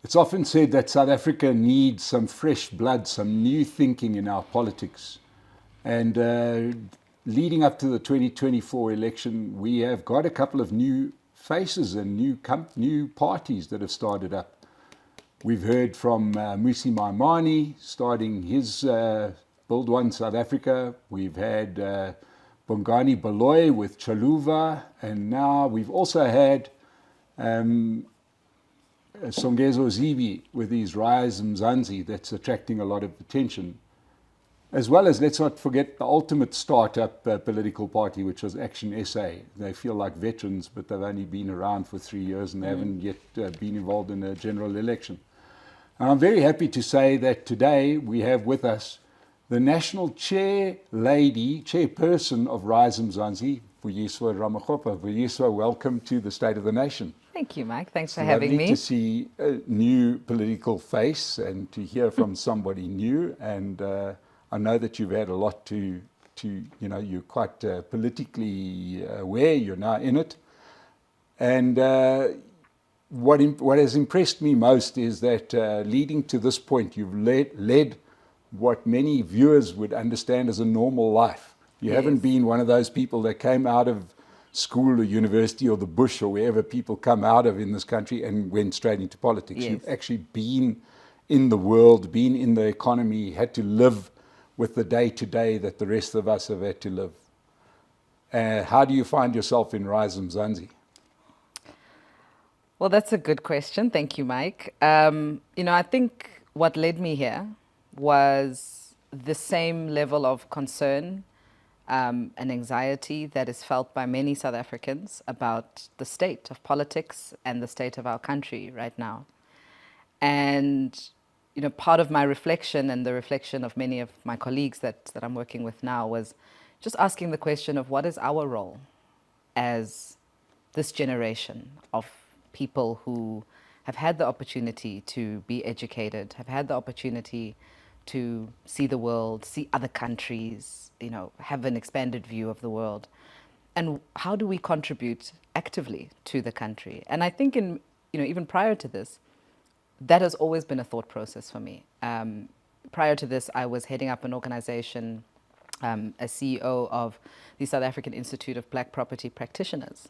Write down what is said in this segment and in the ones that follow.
It's often said that South Africa needs some fresh blood, some new thinking in our politics. And leading up to the 2024 election, we have got a couple of new faces and new parties that have started up. We've heard from Musi Maimane starting his Build One South Africa. We've had Bongani Baloyi with Chaluva. And now we've also had Songezo Zibi with his Rise Mzansi that's attracting a lot of attention. As well as, let's not forget, the ultimate startup political party, which was Action SA. They feel like veterans, but they've only been around for 3 years and they haven't yet been involved in a general election. And I'm very happy to say that today we have with us the national chairperson of Rise Mzansi, Vuyiswa Ramokgopa. Vuyiswa, welcome to the State of the Nation. Thank you, Mike. Thanks for Lovely having me. to see a new political face and to hear from somebody new. And I know that you've had a lot to you're quite politically aware. You're now in it. And what has impressed me most is that leading to this point, you've led what many viewers would understand as a normal life. You haven't been one of those people that came out of school or university or the bush or wherever people come out of in this country and went straight into politics. You've actually been in the world, been in the economy, had to live with the day-to-day that the rest of us have had to live. How do you find yourself in Rise Mzansi? Well, that's a good question. Thank you, Mike. I think what led me here was the same level of concern and anxiety that is felt by many South Africans about the state of politics and the state of our country right now. And, part of my reflection and the reflection of many of my colleagues that I'm working with now was just asking the question of what is our role as this generation of people who have had the opportunity to be educated, have had the opportunity to see the world, see other countries, have an expanded view of the world. And how do we contribute actively to the country? And I think even prior to this, that has always been a thought process for me. Prior to this, I was heading up an organization, a CEO of the South African Institute of Black Property Practitioners.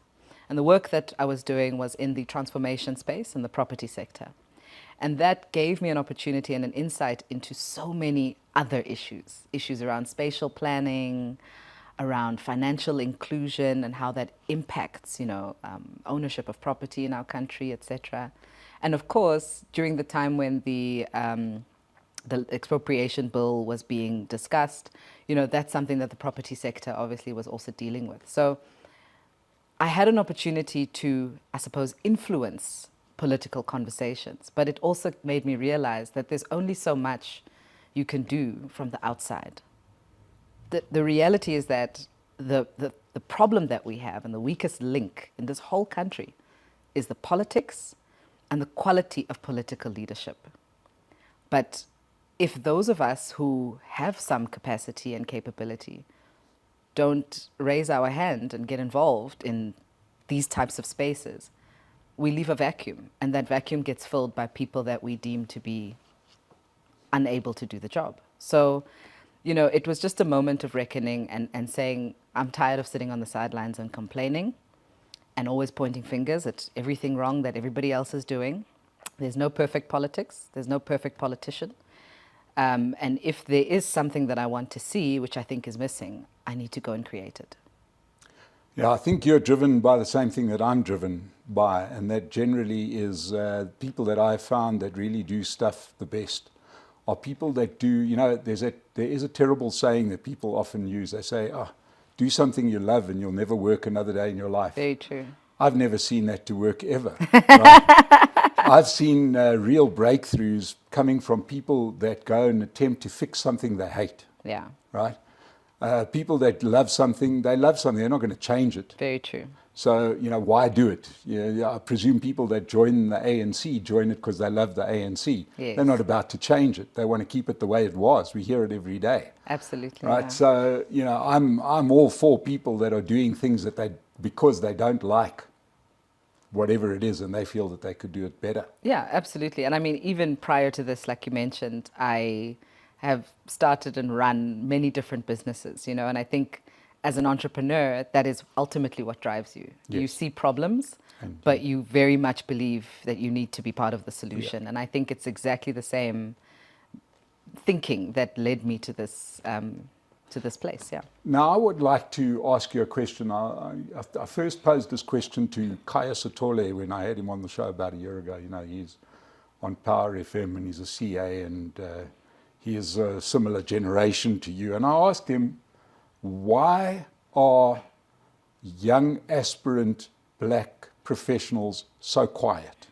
And the work that I was doing was in the transformation space in the property sector. And that gave me an opportunity and an insight into so many other issues around spatial planning, around financial inclusion and how that impacts, ownership of property in our country, etc. And of course, during the time when the expropriation bill was being discussed, that's something that the property sector obviously was also dealing with. So I had an opportunity to, I suppose, influence political conversations, but it also made me realize that there's only so much you can do from the outside. The reality is that the problem that we have and the weakest link in this whole country is the politics and the quality of political leadership. But if those of us who have some capacity and capability don't raise our hand and get involved in these types of spaces, we leave a vacuum, and that vacuum gets filled by people that we deem to be unable to do the job. So, it was just a moment of reckoning and saying, I'm tired of sitting on the sidelines and complaining and always pointing fingers at everything wrong that everybody else is doing. There's no perfect politics. There's no perfect politician. And if there is something that I want to see, which I think is missing, I need to go and create it. Yeah, I think you're driven by the same thing that I'm driven by, and that generally is people that I've found that really do stuff the best are people that do, there is a terrible saying that people often use. They say, do something you love and you'll never work another day in your life. Very true. I've never seen that to work ever. Right? I've seen real breakthroughs coming from people that go and attempt to fix something they hate. Yeah. Right? People that love something, they love something. They're not going to change it. Very true. So, why do it? I presume people that join the ANC join it because they love the ANC. Yes. They're not about to change it. They want to keep it the way it was. We hear it every day. Absolutely. Right. Yeah. So, I'm all for people that are doing things that because they don't like whatever it is, and they feel that they could do it better. Yeah, absolutely. And I mean, even prior to this, like you mentioned, I have started and run many different businesses, you know, and I think as an entrepreneur, that is ultimately what drives you. You Yes. see problems, And but you very much believe that you need to be part of the solution. And I think it's exactly the same thinking that led me to this place. Yeah. now I would like to ask you a question. I first posed this question to Kaya Sotole when I had him on the show about a year ago. You know, he's on Power FM and he's a CA, and he is a similar generation to you. And I asked him, why are young aspirant black professionals so quiet?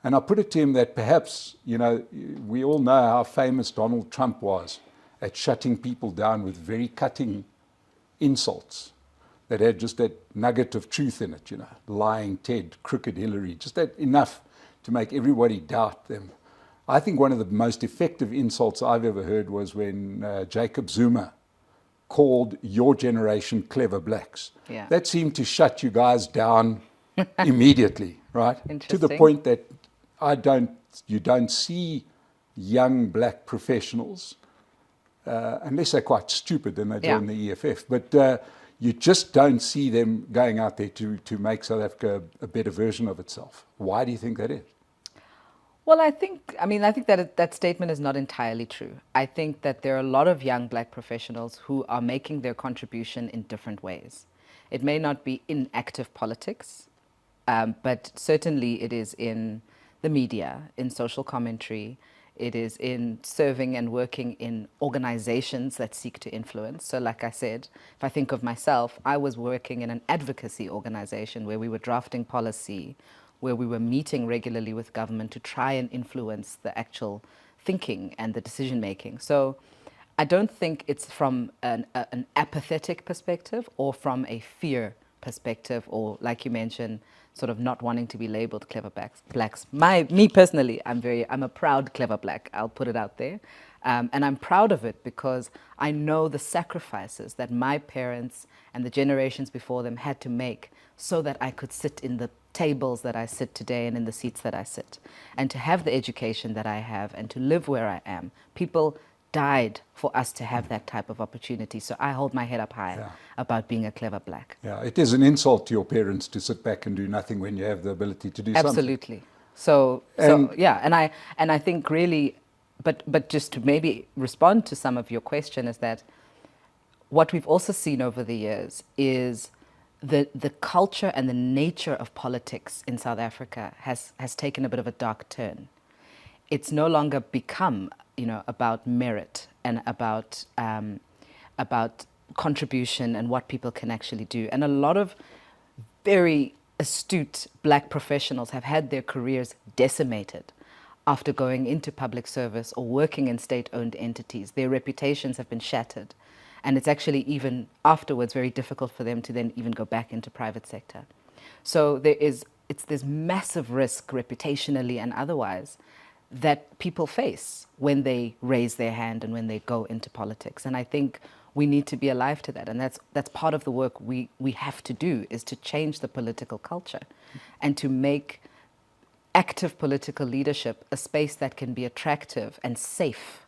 And I put it to him that perhaps, you know, we all know how famous Donald Trump was at shutting people down with very cutting insults that had just that nugget of truth in it, you know, lying Ted, crooked Hillary, just that enough to make everybody doubt them. I think one of the most effective insults I've ever heard was when Jacob Zuma called your generation clever blacks. Yeah. That seemed to shut you guys down immediately, right? To the Interesting. point that you don't see young black professionals, unless they're quite stupid, then they join the EFF. But you just don't see them going out there to make South Africa a better version of itself. Why do you think that is? Well, I think that statement is not entirely true. I think that there are a lot of young black professionals who are making their contribution in different ways. It may not be in active politics, but certainly it is in the media, in social commentary. It is in serving and working in organizations that seek to influence. So like I said, if I think of myself, I was working in an advocacy organization where we were drafting policy, where we were meeting regularly with government to try and influence the actual thinking and the decision making. So I don't think it's from an apathetic perspective or from a fear perspective, or like you mentioned, sort of not wanting to be labeled clever blacks. Me personally, I'm a proud clever black. I'll put it out there. And I'm proud of it because I know the sacrifices that my parents and the generations before them had to make so that I could sit in the tables that I sit today and in the seats that I sit, and to have the education that I have and to live where I am. People died for us to have that type of opportunity. So I hold my head up high about being a clever black. Yeah, it is an insult to your parents to sit back and do nothing when you have the ability to do something. Absolutely. So yeah, and I think really, but just to maybe respond to some of your question is that what we've also seen over the years is the culture and the nature of politics in South Africa has taken a bit of a dark turn. It's no longer become, you know, about merit and about contribution and what people can actually do. And a lot of very astute black professionals have had their careers decimated after going into public service or working in state-owned entities. Their reputations have been shattered. And it's actually even afterwards very difficult for them to then even go back into private sector. So there's massive risk reputationally and otherwise that people face when they raise their hand and when they go into politics. And I think we need to be alive to that. And that's part of the work we have to do, is to change the political culture and to make active political leadership a space that can be attractive and safe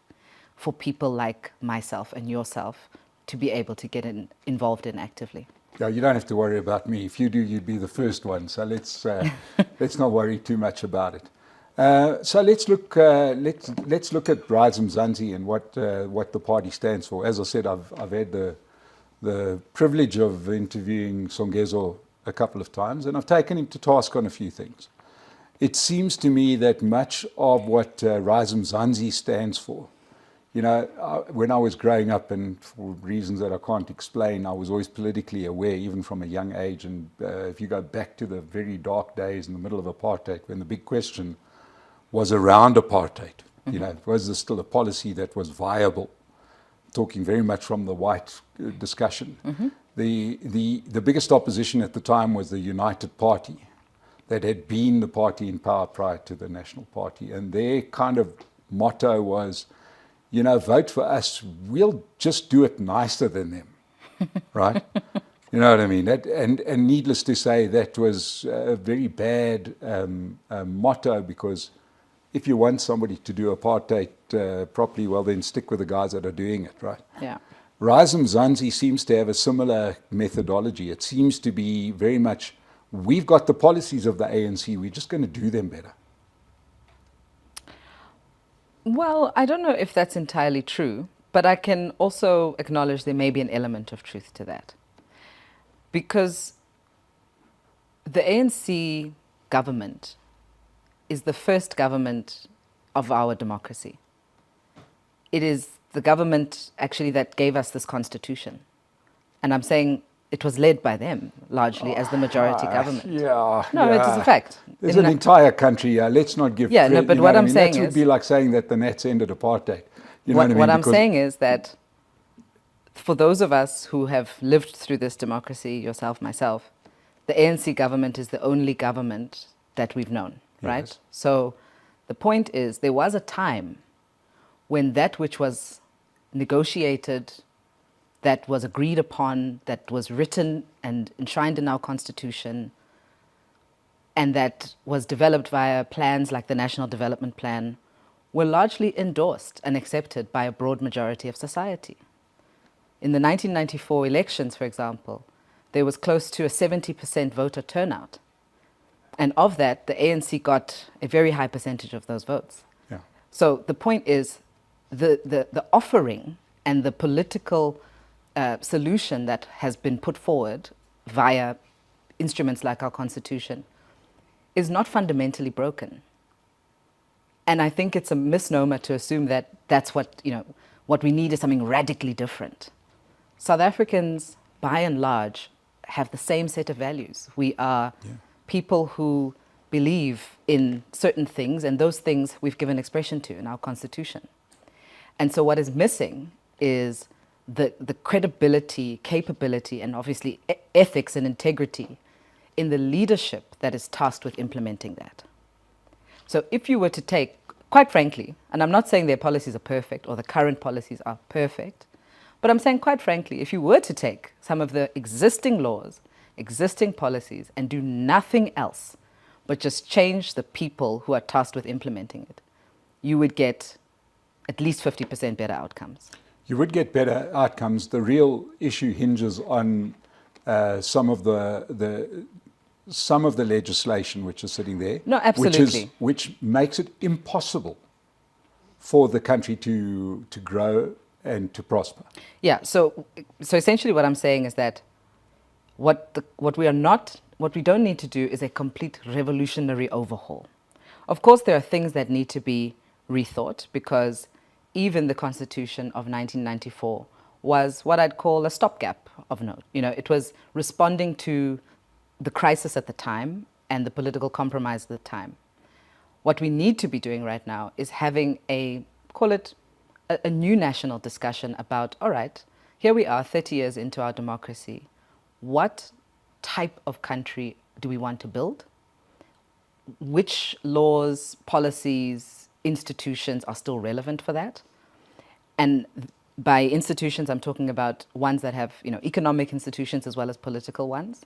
for people like myself and yourself to be able to get involved in actively. Yeah, you don't have to worry about me. If you do, you'd be the first one. So let's not worry too much about it. So let's look at Rise Mzansi and what the party stands for. As I said, I've had the privilege of interviewing Songezo a couple of times, and I've taken him to task on a few things. It seems to me that much of what Rise Mzansi stands for, you know, when I was growing up, and for reasons that I can't explain, I was always politically aware, even from a young age. And if you go back to the very dark days in the middle of apartheid, when the big question was around apartheid, you know, was there still a policy that was viable? Talking very much from the white discussion. The biggest opposition at the time was the United Party, that had been the party in power prior to the National Party. And their kind of motto was, you know, vote for us, we'll just do it nicer than them, right? You know what I mean? And needless to say, that was a very bad motto, because if you want somebody to do apartheid properly, well, then stick with the guys that are doing it, right? Yeah. Rise Mzansi seems to have a similar methodology. It seems to be very much, we've got the policies of the ANC, we're just going to do them better. Well, I don't know if that's entirely true, but I can also acknowledge there may be an element of truth to that. Because the ANC government is the first government of our democracy. It is the government actually that gave us this constitution. And I'm saying it was led by them largely as the majority government. Yeah. No, yeah. it is a fact. There's an entire country. Let's not give. Yeah, no, but what I'm saying is, that would be like saying that the Nats ended apartheid. You know what I mean? What I'm saying is that for those of us who have lived through this democracy, yourself, myself, the ANC government is the only government that we've known, right? Yes. So the point is, there was a time when that which was negotiated, that was agreed upon, that was written and enshrined in our constitution, and that was developed via plans like the National Development Plan, were largely endorsed and accepted by a broad majority of society. In the 1994 elections, for example, there was close to a 70% voter turnout. And of that, the ANC got a very high percentage of those votes. Yeah. So the point is, the offering and the political solution that has been put forward via instruments like our Constitution is not fundamentally broken. And I think it's a misnomer to assume that that's what we need is something radically different. South Africans, by and large, have the same set of values. We are people who believe in certain things, and those things we've given expression to in our Constitution. And so what is missing is the credibility, capability, and obviously ethics and integrity in the leadership that is tasked with implementing that. So if you were to take, quite frankly, and I'm not saying their policies are perfect or the current policies are perfect, but I'm saying quite frankly, if you were to take some of the existing laws, existing policies, and do nothing else but just change the people who are tasked with implementing it, you would get at least 50% better outcomes. You would get better outcomes. The real issue hinges on some of the legislation which is sitting there. No, absolutely. Which makes it impossible for the country to grow and to prosper. Yeah. So essentially, what I'm saying is that what we don't need to do is a complete revolutionary overhaul. Of course, there are things that need to be rethought, because even the Constitution of 1994 was what I'd call a stopgap of note. It was responding to the crisis at the time and the political compromise at the time. What we need to be doing right now is having a new national discussion about, all right, here we are 30 years into our democracy. What type of country do we want to build? Which laws, policies, institutions are still relevant for that? And by institutions, I'm talking about ones that have, economic institutions as well as political ones.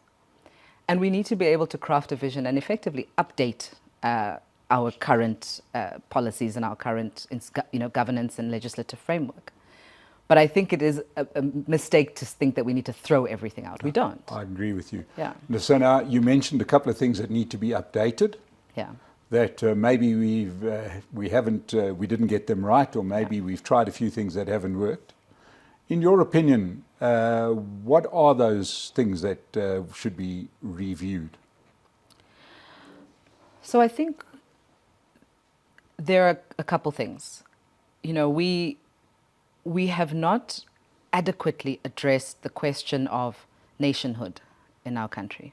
And we need to be able to craft a vision and effectively update our current policies and our current, governance and legislative framework. But I think it is a mistake to think that we need to throw everything out. We don't. I agree with you. Yeah. So now you mentioned a couple of things that need to be updated. Yeah. That maybe we didn't get them right, or maybe we've tried a few things that haven't worked. In your opinion, what are those things that should be reviewed? So I think there are a couple things. We have not adequately addressed the question of nationhood in our country.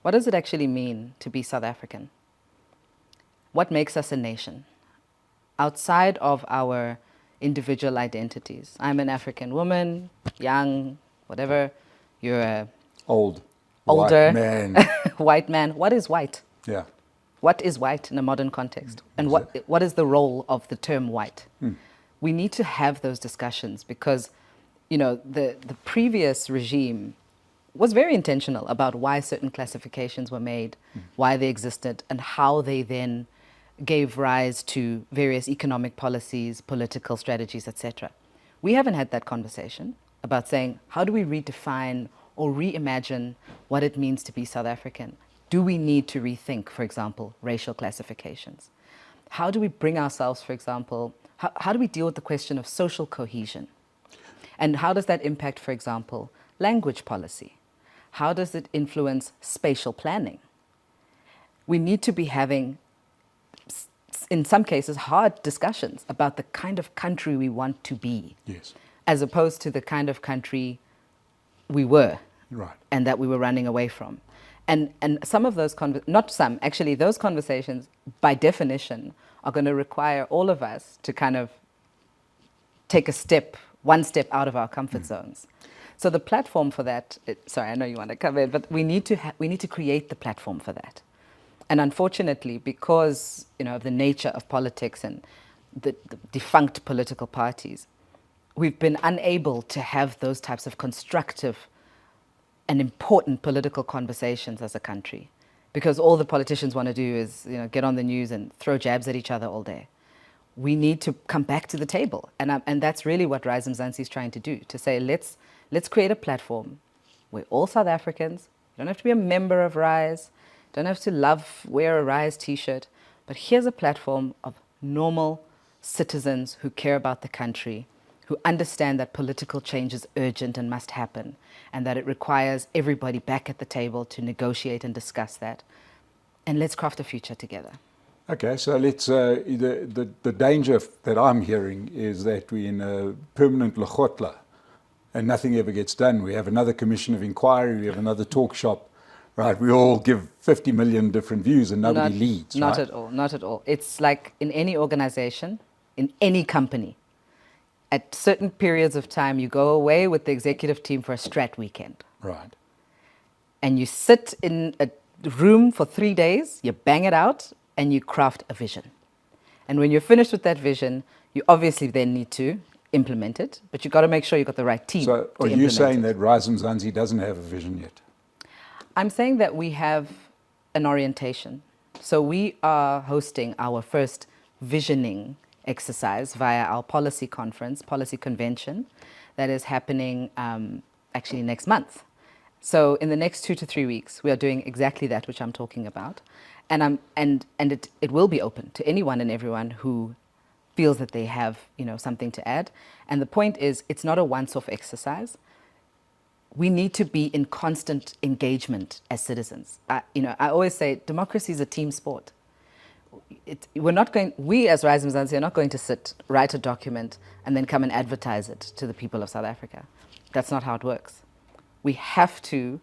What does it actually mean to be South African? What makes us a nation? Outside of our individual identities. I'm an African woman, young, whatever. You're a older white man. White man. What is white? Yeah. What is white in a modern context? And what is the role of the term white? We need to have those discussions, because the previous regime was very intentional about why certain classifications were made, why they existed, and how they then gave rise to various economic policies, political strategies, etc. We haven't had that conversation about saying, how do we redefine or reimagine what it means to be South African? Do we need to rethink, for example, racial classifications? How do we bring ourselves, for example, how do we deal with the question of social cohesion? And how does that impact, for example, language policy? How does it influence spatial planning? We need to be having, in some cases, hard discussions about the kind of country we want to be, Yes. as opposed to the kind of country we were, Right. and that we were running away from. And some of those, not some, actually those conversations, by definition, are going to require all of us to kind of take one step out of our comfort zones. So the platform for that, sorry, I know you want to cover it, but we need to create the platform for that. And unfortunately, because of the nature of politics and the defunct political parties, we've been unable to have those types of constructive and important political conversations as a country, because all the politicians want to do is get on the news and throw jabs at each other all day. We need to come back to the table, and that's really what Rise Mzansi is trying to do, to say let's create a platform. We're all South Africans. You don't have to be a member of Rise. Don't have to wear a Rise t-shirt, but here's a platform of normal citizens who care about the country, who understand that political change is urgent and must happen, and that it requires everybody back at the table to negotiate and discuss that. And let's craft a future together. Okay, so let's. The danger that I'm hearing is that we're in a permanent lechotla, and nothing ever gets done. We have another commission of inquiry. We have another talk shop. Right, we all give 50 million different views and nobody leads. Not right? at all, not at all. It's like in any organization, in any company, at certain periods of time, you go away with the executive team for a strat weekend. Right. And you sit in a room for 3 days, you bang it out, and you craft a vision. And when you're finished with that vision, you obviously then need to implement it, but you've got to make sure you've got the right team to implement it. So are you saying that Rise Mzansi doesn't have a vision yet? I'm saying that we have an orientation. So we are hosting our first visioning exercise via our policy conference, policy convention, that is happening actually next month. So in the next 2 to 3 weeks, we are doing exactly that which I'm talking about. And it will be open to anyone and everyone who feels that they have something to add. And the point is, it's not a once-off exercise. We need to be in constant engagement as citizens. I always say democracy is a team sport. We as Rise Mzansi are not going to sit, write a document, and then come and advertise it to the people of South Africa. That's not how it works. We have to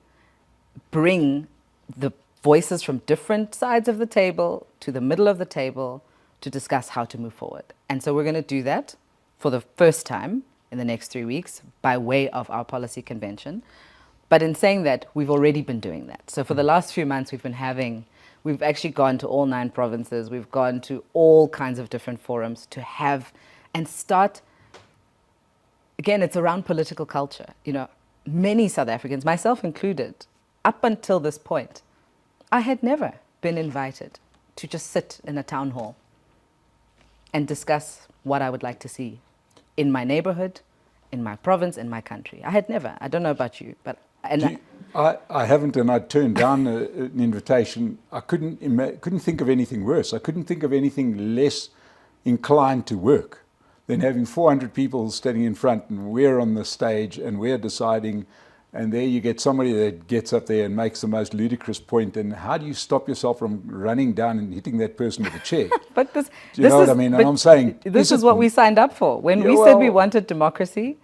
bring the voices from different sides of the table to the middle of the table to discuss how to move forward. And so we're going to do that for the first time in the next 3 weeks by way of our policy convention. But in saying that, we've already been doing that. So for the last few months, we've actually gone to all 9 provinces. We've gone to all kinds of different forums to have and start. Again, it's around political culture. Many South Africans, myself included, up until this point, I had never been invited to just sit in a town hall and discuss what I would like to see in my neighborhood, in my province, in my country. I had never. I don't know about you, but I haven't, and I turned down an invitation. I couldn't think of anything worse. I couldn't think of anything less inclined to work than having 400 people standing in front, and we're on the stage and we're deciding. And there you get somebody that gets up there and makes the most ludicrous point. And how do you stop yourself from running down and hitting that person with a chair? But do you know what I mean? And I'm saying this is what we signed up for. When we said we wanted democracy,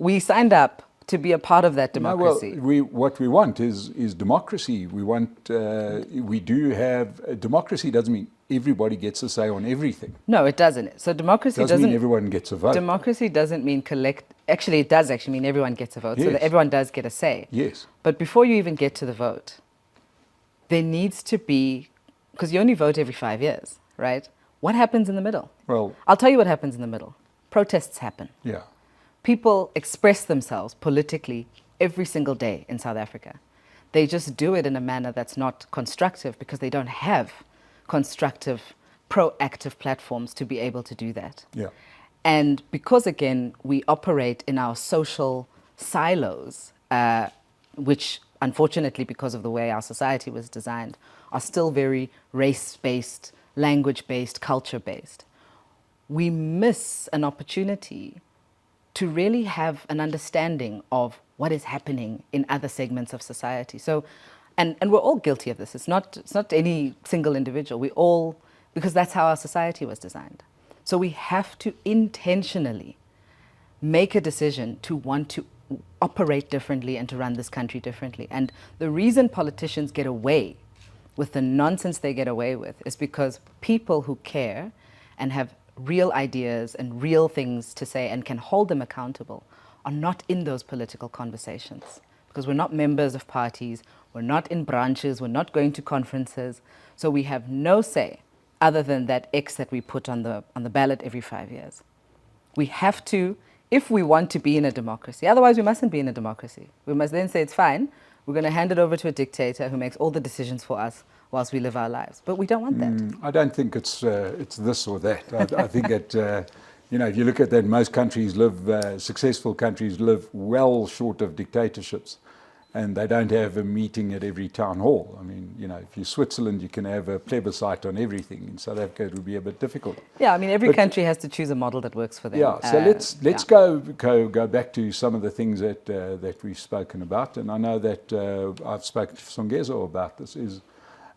we signed up to be a part of that democracy. What we want is democracy. We do have democracy. Doesn't mean everybody gets a say on everything. No, it doesn't. So democracy doesn't mean everyone gets a vote. Democracy doesn't mean Actually, it does actually mean everyone gets a vote. Yes. So that everyone does get a say. Yes. But before you even get to the vote, there needs to be, because you only vote every 5 years, right? What happens in the middle? Well, I'll tell you what happens in the middle. Protests happen. Yeah. People express themselves politically every single day in South Africa. They just do it in a manner that's not constructive because they don't have constructive, proactive platforms to be able to do that. Yeah. And because, again, we operate in our social silos, which unfortunately, because of the way our society was designed, are still very race-based, language-based, culture-based, we miss an opportunity to really have an understanding of what is happening in other segments of society. So, and we're all guilty of this. It's not any single individual. We all, because that's how our society was designed. So we have to intentionally make a decision to want to operate differently and to run this country differently. And the reason politicians get away with the nonsense they get away with is because people who care and have real ideas and real things to say and can hold them accountable are not in those political conversations, because we're not members of parties, we're not in branches, we're not going to conferences, so we have no say other than that X that we put on the ballot every 5 years. We have to, if we want to be in a democracy, otherwise we mustn't be in a democracy. We must then say it's fine, we're going to hand it over to a dictator who makes all the decisions for us whilst we live our lives. But we don't want that. I don't think it's this or that. I think that, if you look at that, most countries live, successful countries live well short of dictatorships. And they don't have a meeting at every town hall. I mean, if you're Switzerland, you can have a plebiscite on everything. In South Africa, it would be a bit difficult. Yeah, I mean, every country has to choose a model that works for them. Yeah, so let's go back to some of the things that we've spoken about. And I know that I've spoken to Songezo about this, is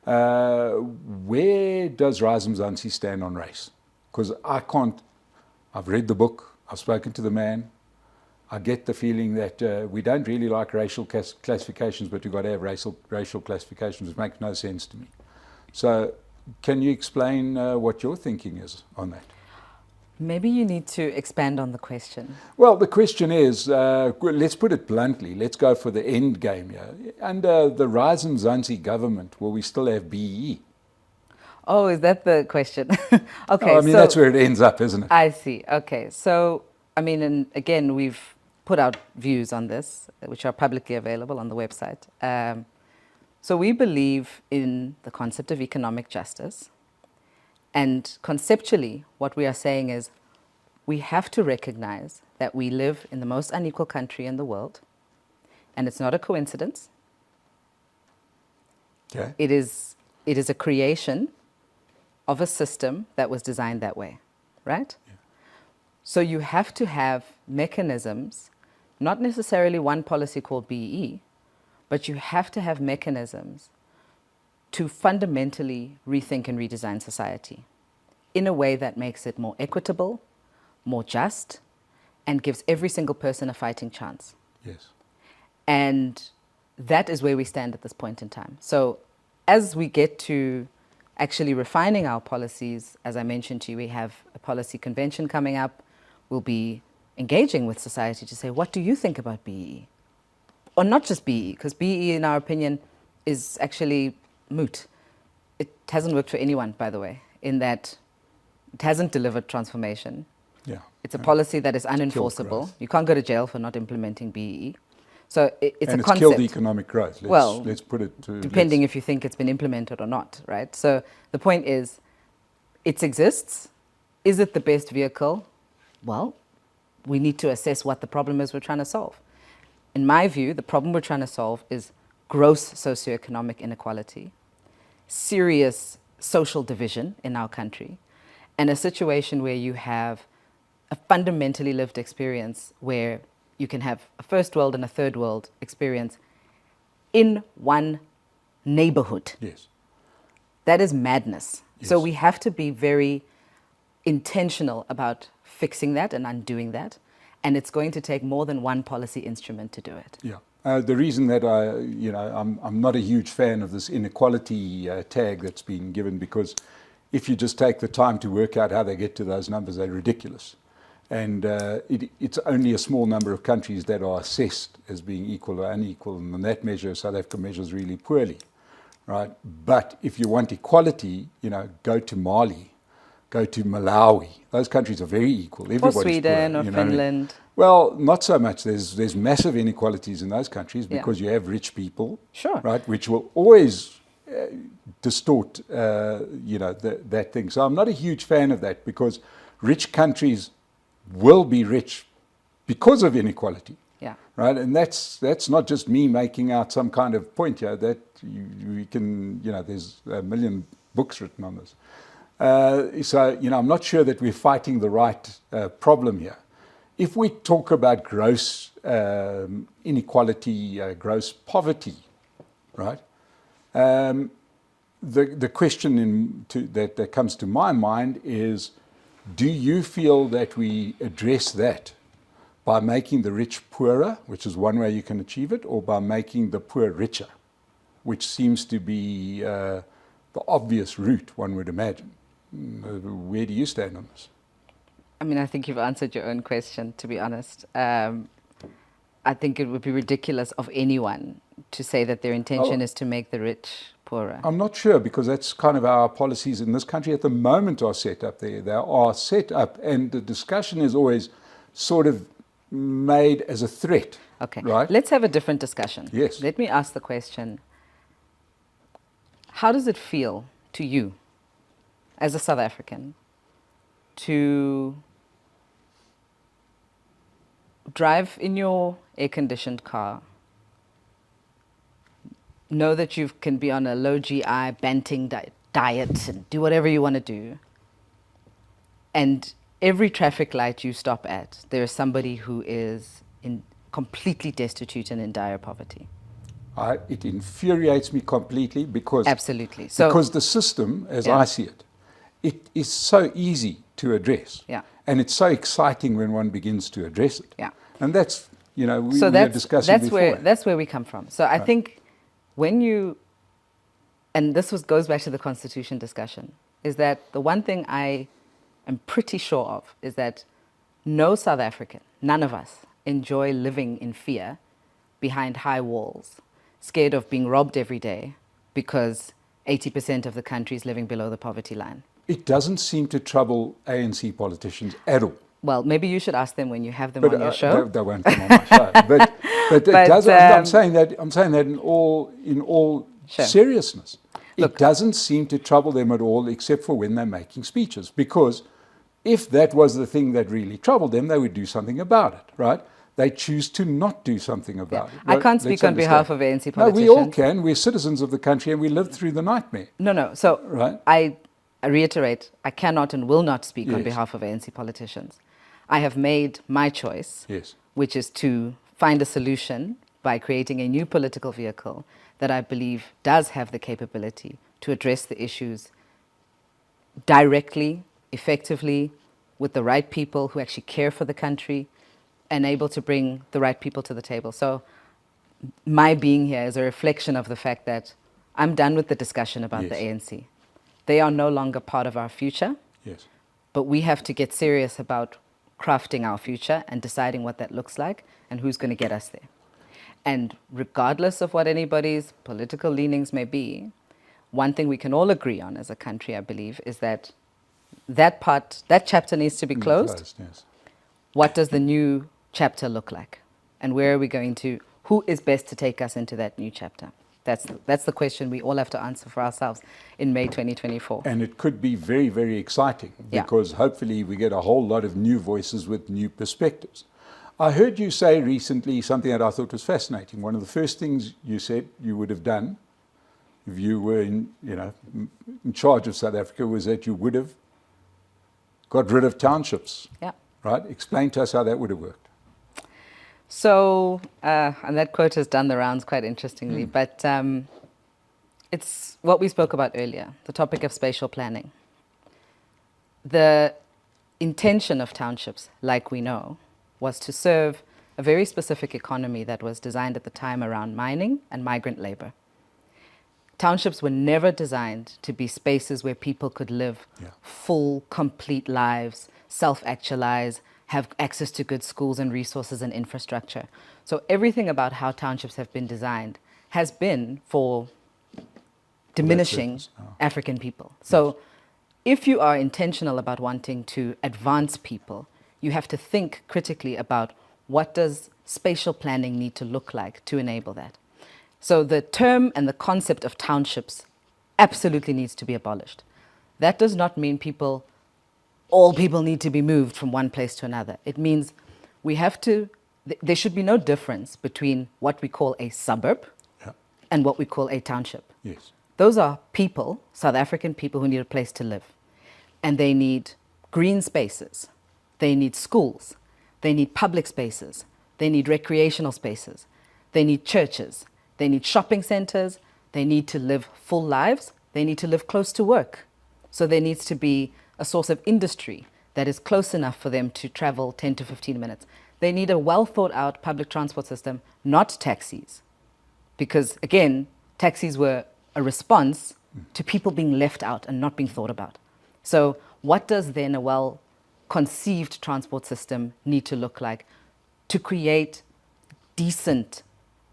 where does Rise Mzansi stand on race? Because I've read the book, I've spoken to the man, I get the feeling that we don't really like racial classifications, but we've got to have racial classifications, which makes no sense to me. So can you explain what your thinking is on that? Maybe you need to expand on the question. Well, the question is, let's put it bluntly, let's go for the end game here. Under the Rise Mzansi government, will we still have BEE? Oh, is that the question? Okay. Oh, I mean, that's where it ends up, isn't it? I see. Okay. So, I mean, and again, we've put out views on this, which are publicly available on the website. So we believe in the concept of economic justice. And conceptually, what we are saying is we have to recognize that we live in the most unequal country in the world. And it's not a coincidence. Okay. It is a creation of a system that was designed that way, right? Yeah. So you have to have mechanisms, not necessarily one policy called BEE, but you have to have mechanisms to fundamentally rethink and redesign society in a way that makes it more equitable, more just, and gives every single person a fighting chance. Yes. And that is where we stand at this point in time. So as we get to actually refining our policies, as I mentioned to you, we have a policy convention coming up. We'll be engaging with society to say, what do you think about BEE? Or not just BEE, because BEE, in our opinion, is actually moot. It hasn't worked for anyone, by the way, in that it hasn't delivered transformation. Yeah. It's a policy that is unenforceable. You can't go to jail for not implementing BEE. So it's a concept. Killed economic growth. Let's put it to... Depending if you think it's been implemented or not, right? So the point is, it exists. Is it the best vehicle? Well, we need to assess what the problem is we're trying to solve. In my view, the problem we're trying to solve is gross socioeconomic inequality, serious social division in our country, and a situation where you have a fundamentally lived experience where you can have a first world and a third world experience in one neighborhood. Yes. That is madness. Yes. So we have to be very intentional about fixing that and undoing that. And it's going to take more than one policy instrument to do it. Yeah. The reason that I'm not a huge fan of this inequality tag that's been given, because if you just take the time to work out how they get to those numbers, they're ridiculous. And it's only a small number of countries that are assessed as being equal or unequal, and on that measure, South Africa measures really poorly, right? But if you want equality, go to Mali, go to Malawi. Those countries are very equal. Or Everybody's Sweden poor, or you know what I mean? Finland. Well, not so much. There's massive inequalities in those countries Yeah. because you have rich people, Sure. right, which will always distort, that thing. So I'm not a huge fan of that because rich countries will be rich because of inequality. Yeah. Right, and that's not just me making out some kind of point here. That you can, there's a million books written on this. So I'm not sure that we're fighting the right problem here. If we talk about gross inequality, gross poverty, right? The question that comes to my mind is, do you feel that we address that by making the rich poorer, which is one way you can achieve it, or by making the poor richer, which seems to be the obvious route, one would imagine? Where do you stand on this? I mean, I think you've answered your own question, to be honest. I think it would be ridiculous of anyone to say that their intention is to make the rich poorer. I'm not sure, because that's kind of how our policies in this country at the moment are set up there. They are set up, and the discussion is always sort of made as a threat. Okay, right? Let's have a different discussion. Yes. Let me ask the question, how does it feel to you as a South African to drive in your air-conditioned car, know that you can be on a low GI banting diet and do whatever you want to do, and every traffic light you stop at, there is somebody who is completely destitute and in dire poverty? It infuriates me completely because Absolutely. Because the system, as I see it, it is so easy to address. Yeah. And it's so exciting when one begins to address it. Yeah. And that's, we were discussing before. That's where we come from. So I think when and this goes back to the Constitution discussion, is that the one thing I am pretty sure of is that no South African, none of us, enjoy living in fear behind high walls, scared of being robbed every day because 80% of the country is living below the poverty line. It doesn't seem to trouble ANC politicians at all. Well, maybe you should ask them when you have them on your show. They won't come on my show. But it does. I'm saying that in all Sure. seriousness. Look, it doesn't seem to trouble them at all, except for when they're making speeches. Because if that was the thing that really troubled them, they would do something about it, right? They choose to not do something about it. I can't speak on behalf of ANC politicians. No, we all can. We're citizens of the country and we live through the nightmare. No. So right? I reiterate, I cannot and will not speak on behalf of ANC politicians. I have made my choice, which is to find a solution by creating a new political vehicle that I believe does have the capability to address the issues directly, effectively, with the right people who actually care for the country, and able to bring the right people to the table. So my being here is a reflection of the fact that I'm done with the discussion about the ANC. They are no longer part of our future, but we have to get serious about crafting our future and deciding what that looks like and who's going to get us there. And regardless of what anybody's political leanings may be, one thing we can all agree on as a country, I believe, is that that chapter needs to be closed. What does the new chapter look like? And where are we going to, who is best to take us into that new chapter? That's the question we all have to answer for ourselves in May 2024. And it could be very, very exciting because hopefully we get a whole lot of new voices with new perspectives. I heard you say recently something that I thought was fascinating. One of the first things you said you would have done if you were in charge of South Africa was that you would have got rid of townships. Yeah. Right? Explain to us how that would have worked. So, and that quote has done the rounds quite interestingly, but it's what we spoke about earlier, the topic of spatial planning. The intention of townships, like we know, was to serve a very specific economy that was designed at the time around mining and migrant labor. Townships were never designed to be spaces where people could live full, complete lives, self-actualize, have access to good schools and resources and infrastructure. So everything about how townships have been designed has been for diminishing African people. So if you are intentional about wanting to advance people, you have to think critically about what does spatial planning need to look like to enable that. So the term and the concept of townships absolutely needs to be abolished. That does not mean all people need to be moved from one place to another. It means we have to, there should be no difference between what we call a suburb and what we call a township. Yes. Those are people, South African people, who need a place to live. And they need green spaces. They need schools. They need public spaces. They need recreational spaces. They need churches. They need shopping centers. They need to live full lives. They need to live close to work. So there needs to be a source of industry that is close enough for them to travel 10 to 15 minutes. They need a well thought out public transport system, not taxis. Because again, taxis were a response to people being left out and not being thought about. So what does then a well-conceived transport system need to look like to create decent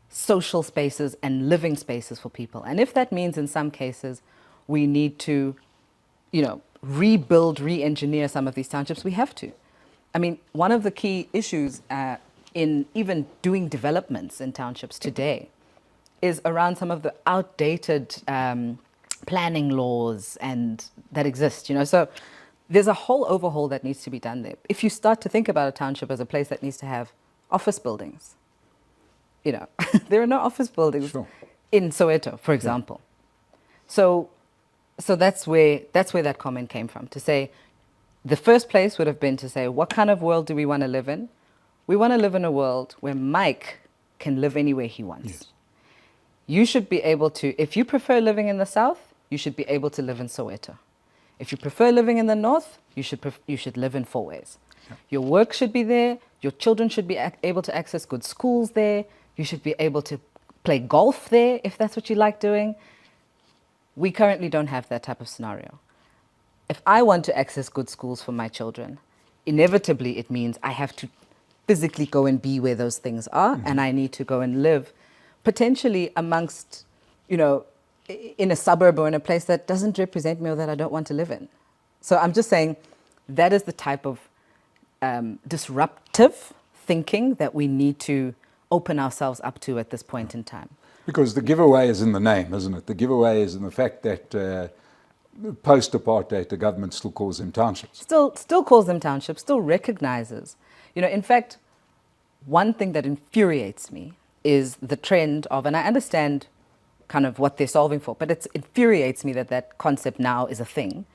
social spaces and living spaces for people? And if that means in some cases we need to, rebuild, re-engineer some of these townships, we have to. I mean, one of the key issues in even doing developments in townships today is around some of the outdated planning laws and that exist, So there's a whole overhaul that needs to be done there. If you start to think about a township as a place that needs to have office buildings, there are no office buildings in Soweto, for example. So that's where that comment came from, to say the first place would have been to say, what kind of world do we want to live in? We want to live in a world where Mike can live anywhere he wants. Yes. You should be able to, if you prefer living in the south, you should be able to live in Soweto. If you prefer living in the north, you should live in Fourways. Yep. Your work should be there. Your children should be able to access good schools there. You should be able to play golf there if that's what you like doing. We currently don't have that type of scenario. If I want to access good schools for my children, inevitably it means I have to physically go and be where those things are, and I need to go and live potentially amongst, in a suburb or in a place that doesn't represent me or that I don't want to live in. So I'm just saying that is the type of disruptive thinking that we need to open ourselves up to at this point in time. Because the giveaway is in the name, isn't it? The giveaway is in the fact that post-apartheid, the government still calls them townships. Still calls them townships, still recognizes. In fact, one thing that infuriates me is the trend of, and I understand kind of what they're solving for, but it infuriates me that concept now is a thing,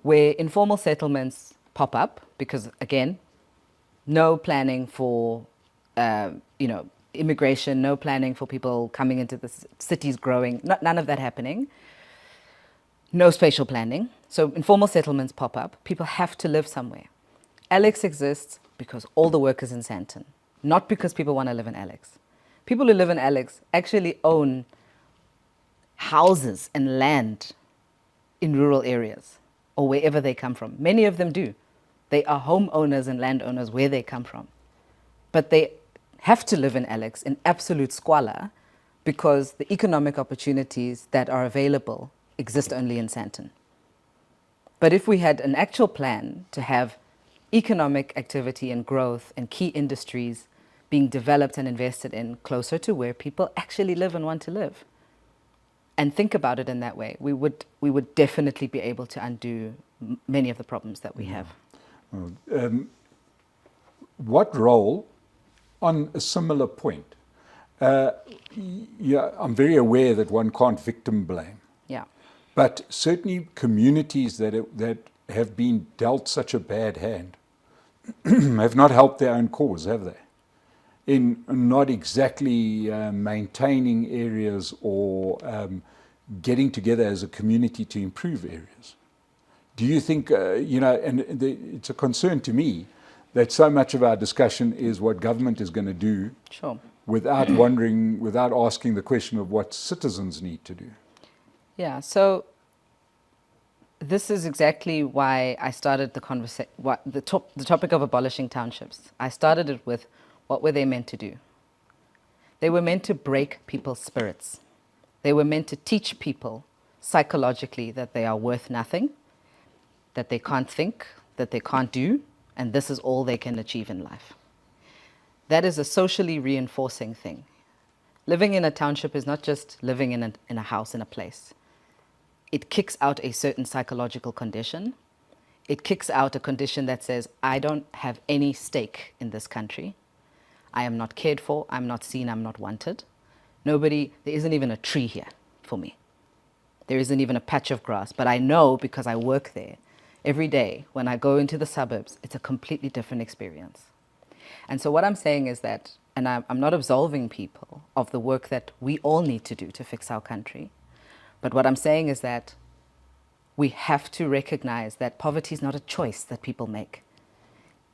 where informal settlements pop up because, again, no planning for, immigration, no planning for people coming into the cities growing, none of that happening. No spatial planning. So informal settlements pop up. People have to live somewhere. Alex exists because all the work is in Sandton, not because people want to live in Alex. People who live in Alex actually own houses and land in rural areas or wherever they come from. Many of them do. They are homeowners and landowners where they come from. But they have to live in Alex in absolute squalor because the economic opportunities that are available exist only in Sandton. But if we had an actual plan to have economic activity and growth and key industries being developed and invested in closer to where people actually live and want to live, and think about it in that way, we would definitely be able to undo many of the problems that we have. What role, on a similar point, I'm very aware that one can't victim blame. Yeah. But certainly communities that have been dealt such a bad hand have not helped their own cause, have they? In not exactly maintaining areas or getting together as a community to improve areas. Do you think, it's a concern to me that so much of our discussion is what government is going to do without asking the question of what citizens need to do. Yeah, so this is exactly why I started the conversation, the topic of abolishing townships. I started it with, what were they meant to do? They were meant to break people's spirits. They were meant to teach people psychologically that they are worth nothing, that they can't think, that they can't do, and this is all they can achieve in life. That is a socially reinforcing thing. Living in a township is not just living in a house, in a place. It kicks out a certain psychological condition. It kicks out a condition that says, I don't have any stake in this country. I am not cared for, I'm not seen, I'm not wanted. There isn't even a tree here for me. There isn't even a patch of grass, but I know because I work there every day when I go into the suburbs, it's a completely different experience. And so what I'm saying is that, and I'm not absolving people of the work that we all need to do to fix our country, but what I'm saying is that we have to recognize that poverty is not a choice that people make.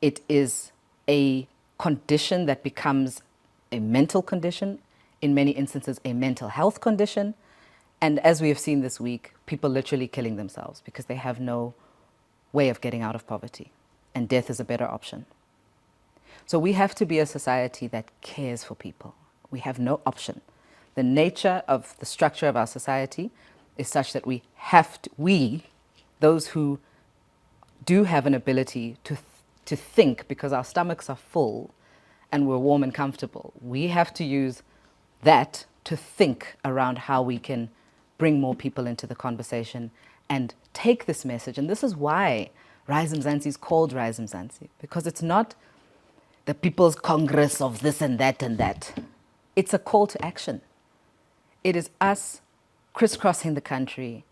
It is a condition that becomes a mental condition, in many instances a mental health condition, and as we have seen this week, people literally killing themselves because they have no way of getting out of poverty, and death is a better option. So we have to be a society that cares for people. We have no option. The nature of the structure of our society is such that we have to, those who do have an ability to think because our stomachs are full and we're warm and comfortable, we have to use that to think around how we can bring more people into the conversation and take this message. And this is why Rise Mzansi is called Rise Mzansi, because it's not the People's Congress of this and that and that. It's a call to action. It is us crisscrossing the country,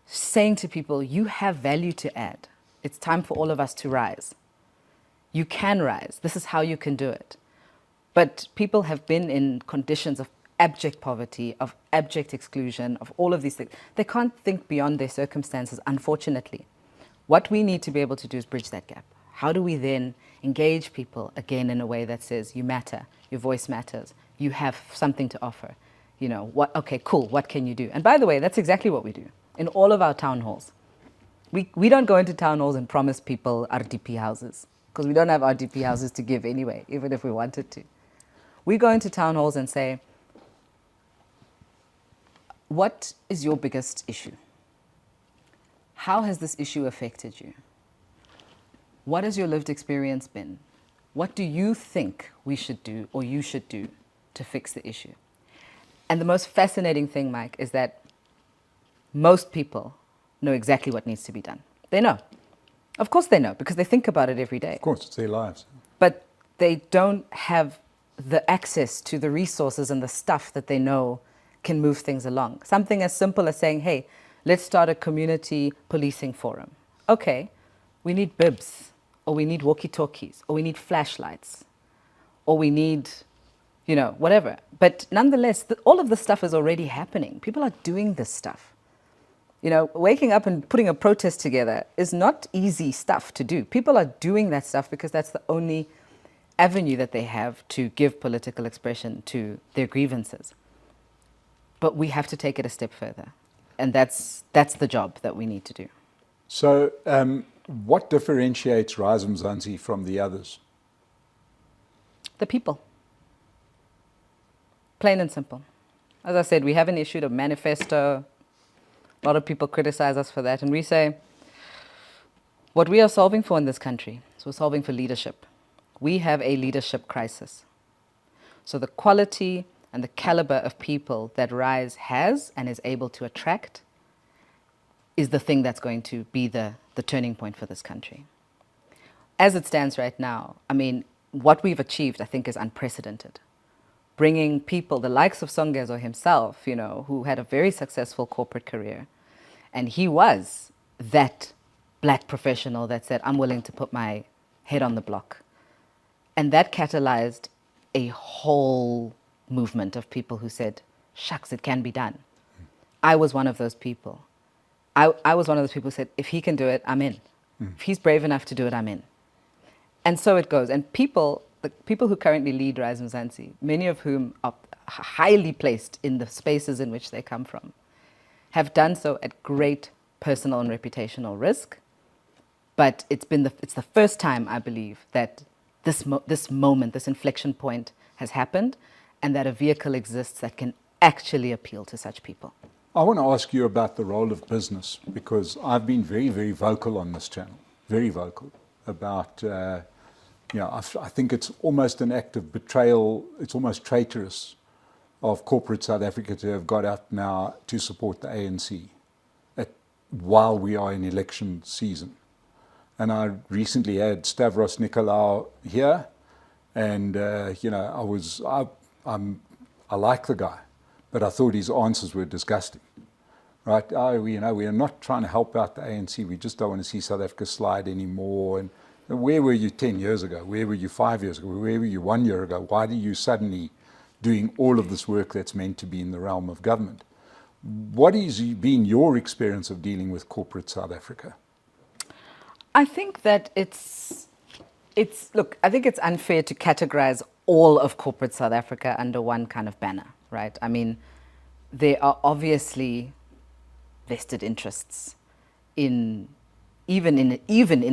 saying to people, you have value to add. It's time for all of us to rise. You can rise. This is how you can do it. But people have been in conditions of abject poverty, of abject exclusion, of all of these things. They can't think beyond their circumstances, unfortunately. What we need to be able to do is bridge that gap. How do we then engage people again in a way that says, you matter, your voice matters, you have something to offer. You know, okay, cool, what can you do? And by the way, that's exactly what we do in all of our town halls. We don't go into town halls and promise people RDP houses, because we don't have RDP houses to give anyway, even if we wanted to. We go into town halls and say, what is your biggest issue? How has this issue affected you? What has your lived experience been? What do you think we should do or you should do to fix the issue? And the most fascinating thing, Mike, is that most people know exactly what needs to be done. They know. Of course they know, because they think about it every day. Of course, it's their lives. But they don't have the access to the resources and the stuff that they know can move things along. Something as simple as saying, hey, let's start a community policing forum. Okay, we need bibs, or we need walkie-talkies, or we need flashlights, or we need, you know, whatever. But nonetheless, all of this stuff is already happening. People are doing this stuff. You know, waking up and putting a protest together is not easy stuff to do. People are doing that stuff because that's the only avenue that they have to give political expression to their grievances. But we have to take it a step further. And that's the job that we need to do. So what differentiates Rise Mzansi from the others? The people. Plain and simple. As I said, we haven't issued a manifesto. A lot of people criticize us for that. And we say, what we are solving for in this country is we're solving for leadership. We have a leadership crisis. So the quality and the caliber of people that Rise has and is able to attract is the thing that's going to be the turning point for this country. As it stands right now, I mean, what we've achieved, I think, is unprecedented. Bringing people, the likes of Songezo himself, you know, who had a very successful corporate career, and he was that black professional that said, I'm willing to put my head on the block. And that catalyzed a whole movement of people who said, shucks, it can be done. I was one of those people. I was one of those people who said, if he can do it, I'm in. If he's brave enough to do it, I'm in. And so it goes. And people, the people who currently lead Rise Mzansi, many of whom are highly placed in the spaces in which they come from, have done so at great personal and reputational risk. But it's the first time, I believe, that this moment, this inflection point has happened, and that a vehicle exists that can actually appeal to such people. I want to ask you about the role of business, because I've been very, very vocal on this channel, very vocal about, I think it's almost an act of betrayal, it's almost traitorous of corporate South Africa to have got up now to support the ANC while we are in election season. And I recently had Stavros Nicolaou here, and I like the guy, but I thought his answers were disgusting. Right? We are not trying to help out the ANC. We just don't want to see South Africa slide anymore. And where were you 10 years ago? Where were you 5 years ago? Where were you 1 year ago? Why are you suddenly doing all of this work that's meant to be in the realm of government? What has been your experience of dealing with corporate South Africa? I think that I think it's unfair to categorize all of corporate South Africa under one kind of banner, right? I mean, there are obviously vested interests even in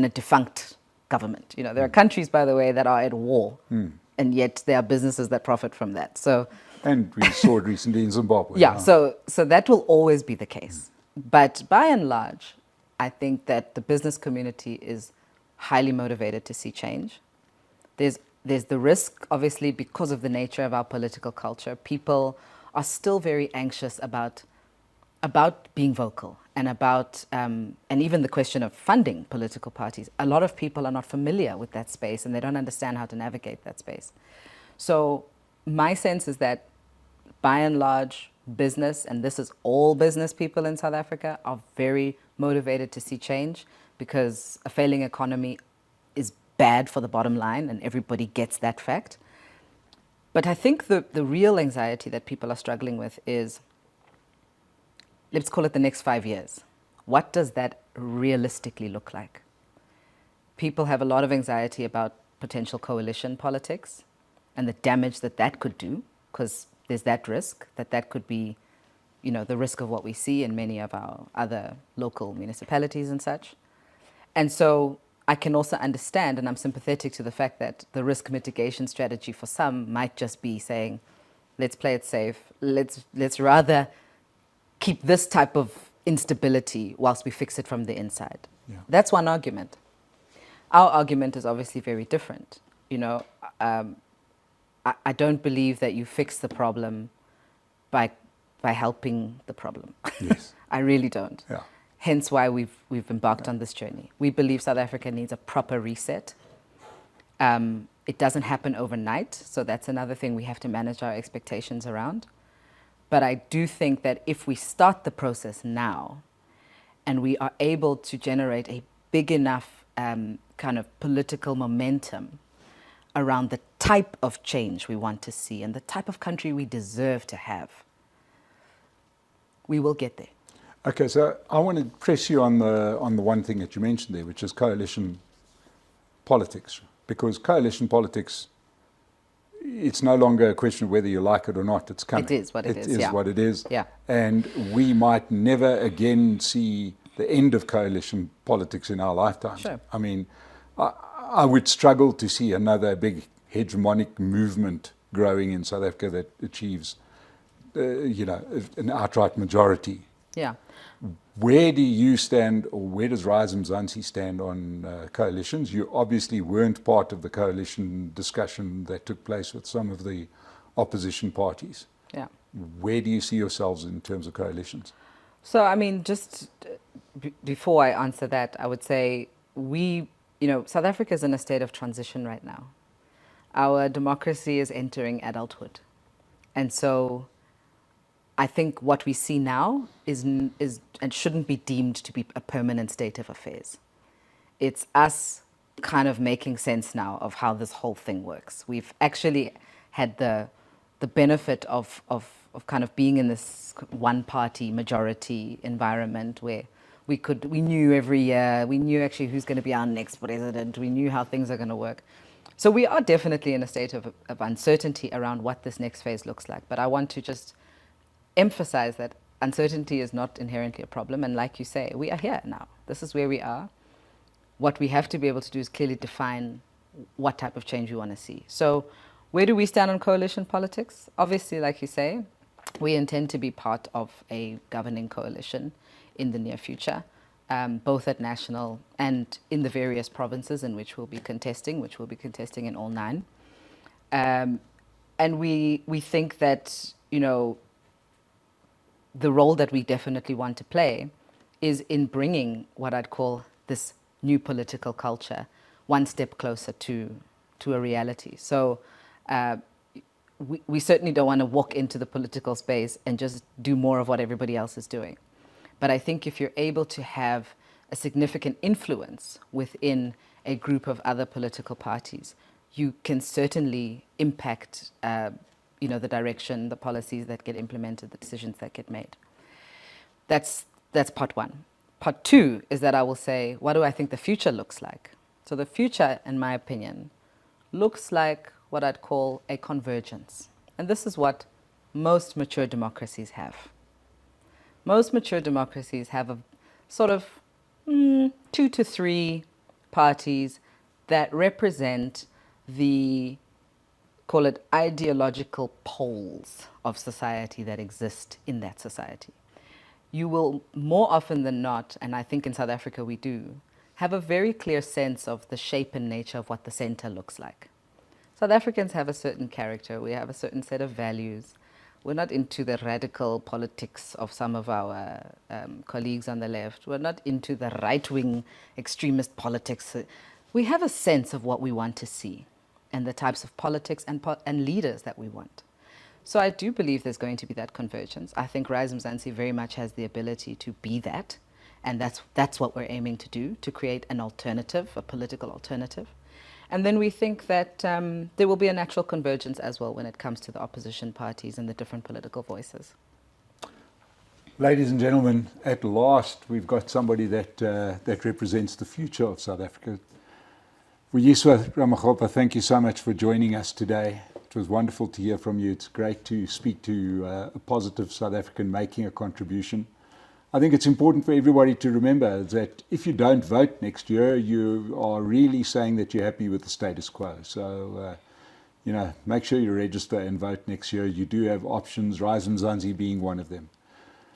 a defunct government. There are countries, by the way, that are at war, and yet there are businesses that profit from that. And we saw it recently in Zimbabwe. Yeah, so that will always be the case. But by and large, I think that the business community is highly motivated to see change. There's the risk, obviously, because of the nature of our political culture. People are still very anxious about being vocal and about, and even the question of funding political parties. A lot of people are not familiar with that space, and they don't understand how to navigate that space. So my sense is that, by and large, business, and this is all business people in South Africa, are very motivated to see change, because a failing economy is bad for the bottom line, and everybody gets that fact. But I think the real anxiety that people are struggling with is, let's call it the next 5 years. What does that realistically look like? People have a lot of anxiety about potential coalition politics and the damage that could do, because there's that risk that could be, the risk of what we see in many of our other local municipalities and such. And so I can also understand, and I'm sympathetic to the fact that the risk mitigation strategy for some might just be saying, let's play it safe. Let's rather keep this type of instability whilst we fix it from the inside. Yeah. That's one argument. Our argument is obviously very different. I don't believe that you fix the problem by helping the problem. Yes. I really don't. Yeah. Hence why we've embarked on this journey. We believe South Africa needs a proper reset. It doesn't happen overnight, so that's another thing we have to manage our expectations around. But I do think that if we start the process now, and we are able to generate a big enough kind of political momentum around the type of change we want to see and the type of country we deserve to have, we will get there. Okay, so I want to press you on the one thing that you mentioned there, which is coalition politics. Because coalition politics, it's no longer a question of whether you like it or not. It's coming. It is what it is. It is what it is. Yeah. And we might never again see the end of coalition politics in our lifetime. Sure. I mean, I would struggle to see another big hegemonic movement growing in South Africa that achieves, an outright majority. Yeah. Where do you stand, or where does Rise Mzansi stand on coalitions? You obviously weren't part of the coalition discussion that took place with some of the opposition parties. Yeah. Where do you see yourselves in terms of coalitions? So, I mean, just before I answer that, I would say South Africa is in a state of transition right now. Our democracy is entering adulthood. And so I think what we see now is and shouldn't be deemed to be a permanent state of affairs. It's us kind of making sense now of how this whole thing works. We've actually had the benefit of kind of being in this one-party majority environment where we knew every year, we knew actually who's going to be our next president, we knew how things are going to work. So we are definitely in a state of uncertainty around what this next phase looks like. But I want to just emphasize that uncertainty is not inherently a problem. And like you say, we are here now. This is where we are. What we have to be able to do is clearly define what type of change we want to see. So where do we stand on coalition politics? Obviously, like you say, We intend to be part of a governing coalition in the near future, both at national and in the various provinces in which we'll be contesting, in all 9. And we think that, you know, the role that we definitely want to play is in bringing what I'd call this new political culture one step closer to a reality. So we certainly don't want to walk into the political space and just do more of what everybody else is doing. But I think if you're able to have a significant influence within a group of other political parties, you can certainly impact the direction, the policies that get implemented, the decisions that get made. That's part one. Part two is that I will say, what do I think the future looks like? So the future, in my opinion, looks like what I'd call a convergence. And this is what most mature democracies have. Most mature democracies have a sort of 2 to 3 parties that represent the, call it, ideological poles of society that exist in that society. You will more often than not, and I think in South Africa we do, have a very clear sense of the shape and nature of what the center looks like. South Africans have a certain character. We have a certain set of values. We're not into the radical politics of some of our colleagues on the left. We're not into the right-wing extremist politics. We have a sense of what we want to see and the types of politics and leaders that we want. So I do believe there's going to be that convergence. I think Rise Mzansi very much has the ability to be that. And that's what we're aiming to do, to create an alternative, a political alternative. And then we think that there will be a natural convergence as well when it comes to the opposition parties and the different political voices. Ladies and gentlemen, at last we've got somebody that represents the future of South Africa. Vuyiswa Ramokgopa, thank you so much for joining us today. It was wonderful to hear from you. It's great to speak to a positive South African making a contribution. I think it's important for everybody to remember that if you don't vote next year, you are really saying that you're happy with the status quo. So, make sure you register and vote next year. You do have options, Rise Mzansi being one of them.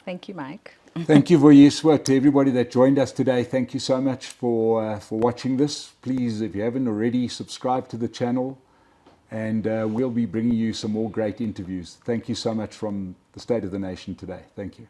Thank you, Mike. Thank you, Vuyiswa. To everybody that joined us today, thank you so much for watching this. Please, if you haven't already, subscribe to the channel, and we'll be bringing you some more great interviews. Thank you so much from the State of the Nation today. Thank you.